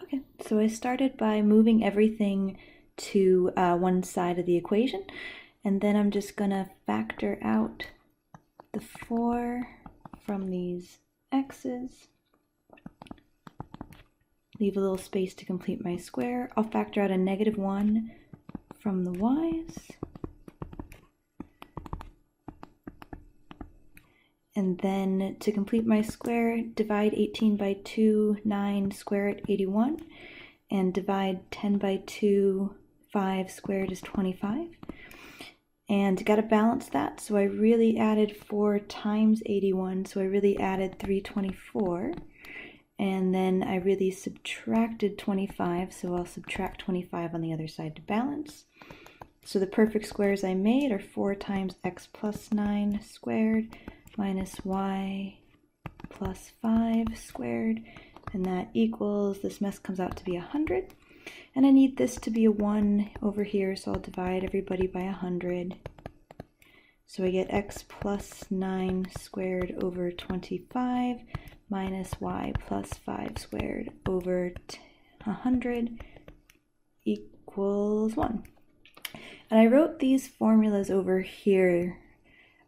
Okay, so I started by moving everything to one side of the equation, and then I'm just gonna factor out the 4 from these x's, leave a little space to complete my square. I'll factor out a -1 from the y's, and then to complete my square, divide 18 by 2, 9, square it, 81, and divide 10 by 2, 5 squared is 25. And got to balance that, so I really added 4 times 81, so I really added 324. And then I really subtracted 25, so I'll subtract 25 on the other side to balance. So the perfect squares I made are 4 times x plus 9 squared minus y plus 5 squared, and that equals, this mess comes out to be 100. And I need this to be a 1 over here, so I'll divide everybody by 100. So I get x plus 9 squared over 25 minus y plus 5 squared over 100 equals 1. And I wrote these formulas over here,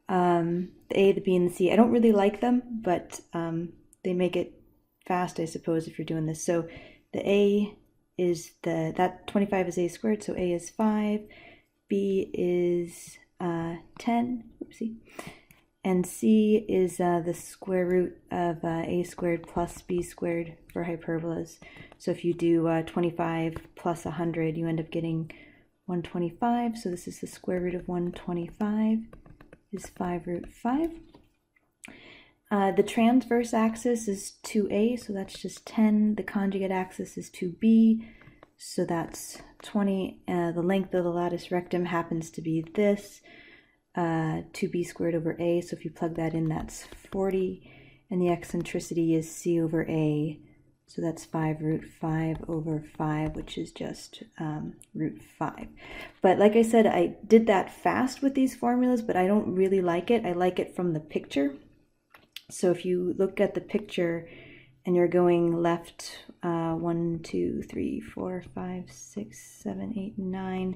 the a, the b, and the c. I don't really like them, but they make it fast, I suppose, if you're doing this. So the a is that 25 is a squared, so a is 5, b is 10, oopsie, and c is the square root of a squared plus b squared for hyperbolas. So if you do 25 plus 100, you end up getting 125, so this is the square root of 125 is 5 root 5. The transverse axis is 2a, so that's just 10. The conjugate axis is 2b, so that's 20. The length of the latus rectum happens to be this, 2b squared over a, so if you plug that in, that's 40. And the eccentricity is c over a, so that's 5 root 5 over 5, which is just root 5. But like I said, I did that fast with these formulas, but I don't really like it. I like it from the picture. So if you look at the picture and you're going left 1, 2, 3, 4, 5, 6, 7, 8, 9,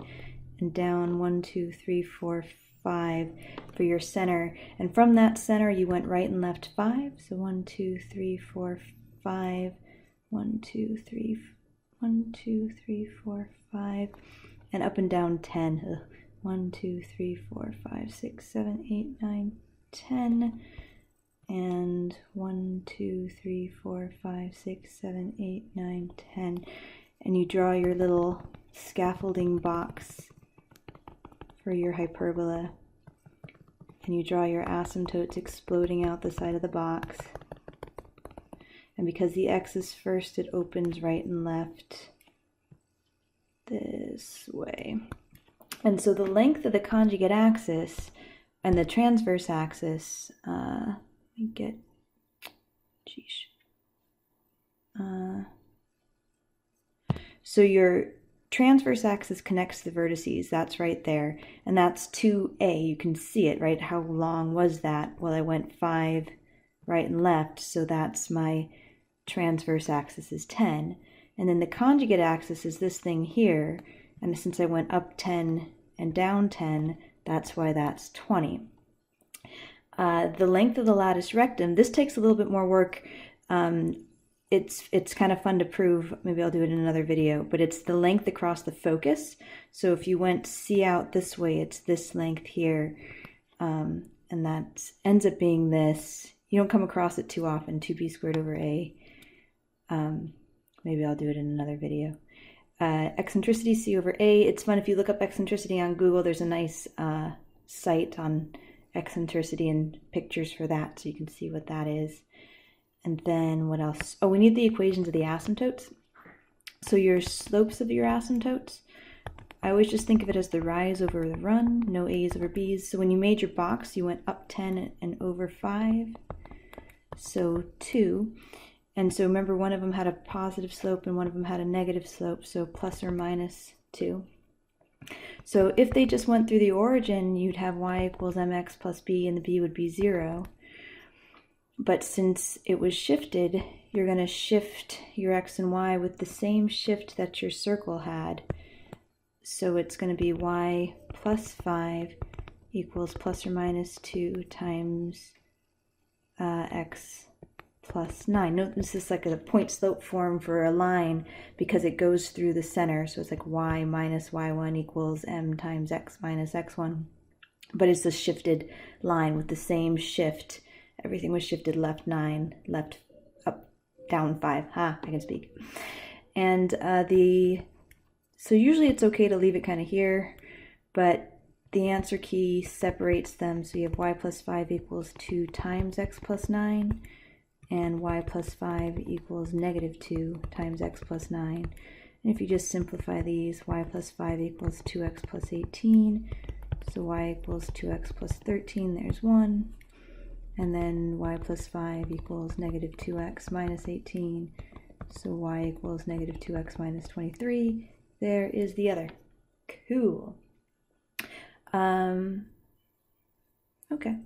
and down 1, 2, 3, 4, 5 for your center. And from that center, you went right and left 5. So 1, 2, 3, 4, 5, 1, 2, 3, 1, 2, 3, 4, 5, and up and down 10. 1, 2, 3, 4, 5, 6, 7, 8, 9, 10. And 1, 2, 3, 4, 5, 6, 7, 8, 9, 10. And you draw your little scaffolding box for your hyperbola. And you draw your asymptotes exploding out the side of the box. And because the x is first, it opens right and left this way. And so the length of the conjugate axis and the transverse axis, so your transverse axis connects the vertices, that's right there, and that's 2a, you can see it, right? How long was that? Well, I went 5 right and left, so that's my transverse axis is 10, and then the conjugate axis is this thing here, and since I went up 10 and down 10, that's why that's 20. The length of the latus rectum, this takes a little bit more work. It's kind of fun to prove. Maybe I'll do it in another video, but it's the length across the focus. So if you went C out this way, it's this length here, and that ends up being this. You don't come across it too often, 2b squared over a. Maybe I'll do it in another video. Eccentricity C over a. It's fun if you look up eccentricity on Google. There's a nice site on eccentricity and pictures for that, so you can see what that is. And then what else? Oh, we need the equations of the asymptotes. So your slopes of your asymptotes, I always just think of it as the rise over the run, no a's over b's. So when you made your box, you went up 10 and over 5, so 2. And so remember, one of them had a positive slope and one of them had a negative slope, so plus or minus 2. So if they just went through the origin, you'd have y equals mx plus b, and the b would be 0. But since it was shifted, you're going to shift your x and y with the same shift that your circle had. So it's going to be y plus 5 equals plus or minus 2 times x plus 9. Note this is like a point slope form for a line because it goes through the center. So it's like y minus y1 equals m times x minus x1. But it's a shifted line with the same shift. Everything was shifted left 9, left up, down 5. Ha, I can speak. And so usually it's okay to leave it kind of here, but the answer key separates them. So you have y plus 5 equals 2 times x plus 9, and y plus 5 equals negative 2 times x plus 9. And if you just simplify these, y plus 5 equals 2x plus 18. So y equals 2x plus 13, there's 1. And then y plus 5 equals negative 2x minus 18. So y equals negative 2x minus 23. There is the other. Cool. Okay.